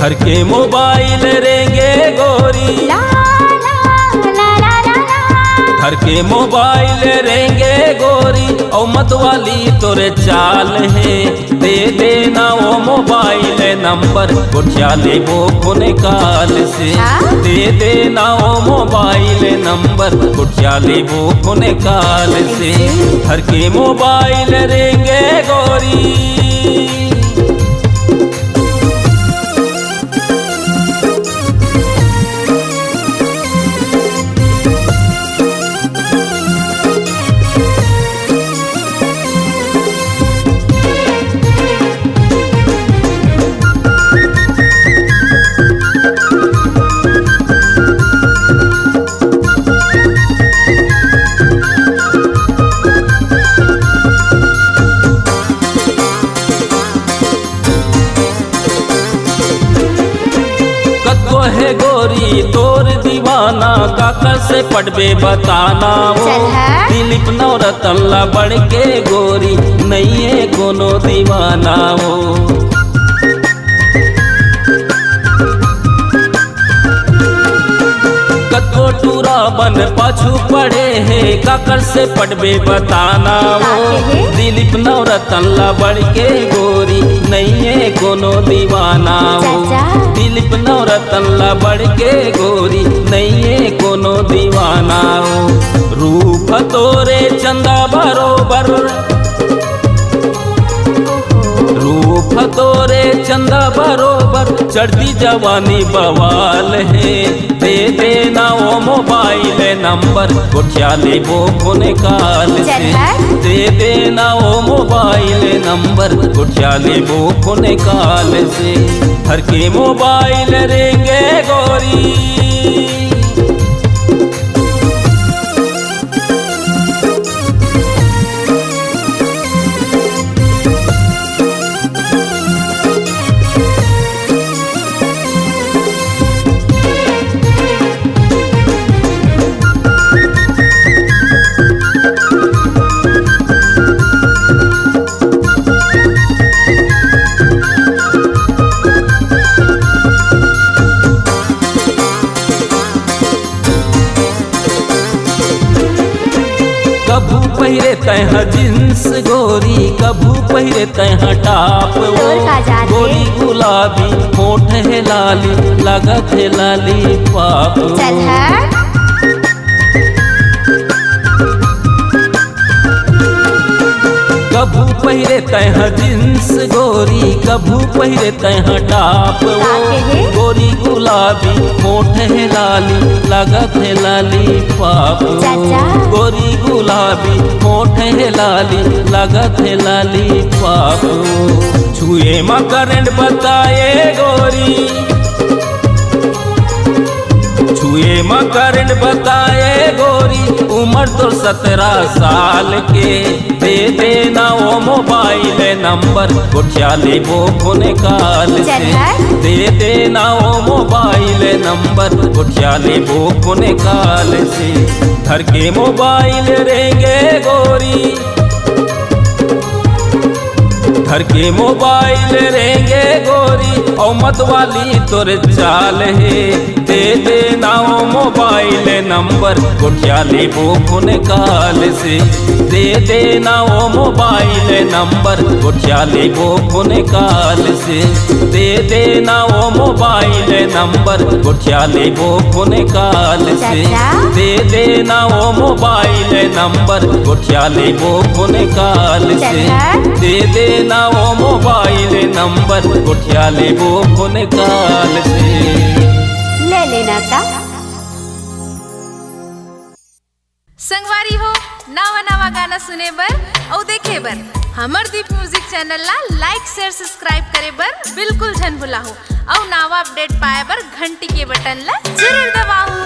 घर के मोबाइल रेंगे गोरी, घर के मोबाइल रेंगे गोरी, और मतवाली तोरे चाल है। दे देना वो मोबाइल नंबर, गुठिया लेबो फोन काल से। दे देना वो मोबाइल नंबर, गुठिया लेबो फोन काल से। घर के मोबाइल रेंगे गोरी। है गोरी तोर दीवाना, काका से पढ़बे बताना वो। दिलीप नवरतन बढ़ के गोरी, नहीं है कोनो दीवाना वो। कतो टूरा बन पाछू पड़े है, काकर से पढ़बे बताना वो। दिलीप नवरतन बढ़ के गोरी, नहीं है कोनो दीवाना वो। दिलीप नवरतन बढ़ के गोरी, नहीं है कोनो दीवाना वो। रूप तोरे चंदा बरोबर, रूप तोरे चंदा बरोबर, चढ़ती जवानी बवाल है। दे देना वो मोबाइल नंबर, गुठिया लेबो फोन काल से। दे देना वो मोबाइल नंबर, गुठिया लेबो फोन काल से। घर के मोबाइल रेंगे गोरी। कभू पहिरे तह जींस गोरी, कभू पहिरे तह टाप वो। गोरी गुलाबी होठ है लाली, लागत है लाली पाप। कभू पहिरे तह जींस गोरी, कभू पहिरे तह टाप वो। गोरी गुलाबी होठ है लाली, लागत है लाली पाप। गोरी गुलाबी होठ है लाली, लागत है लाली पाप। छुए माँ करंट बताए गोरी, छुए माँ करंट बताए गोरी, उम्र तो 17 साल के। दे देना वो मोबाइल नंबर, गुठिया लेबो फोन काल से। दे देना वो मोबाइल नंबर, गुठिया लेबो फोन काल से। घर के मोबाइल रेंगे गोरी, घर के मोबाइल रेंगे गोरी, और मतवाली तोरे चाल है। दे देना वो मोबाइल नंबर, गुठिया लेबो फोन काल से। दे देना वो मोबाइल नंबर, गुठिया लेबो फोन काल से। दे देना वो मोबाइल नंबर, गुठिया लेबो फोन काल से। दे देना वो मोबाइल नंबर, गुठिया लेबो फोन काल से। दे देना वो मोबाइल नंबर, गुठिया लेबो फोन काल से। ले लेना था। संगवारी हो नवा नवा गाना सुने बर और देखे बर हमर दीप म्यूजिक चैनल ला लाइक शेयर सब्सक्राइब करे बर बिल्कुल झन भुला हो। और नवा अपडेट पाए बर घंटी के बटन ला जरूर दबाओ।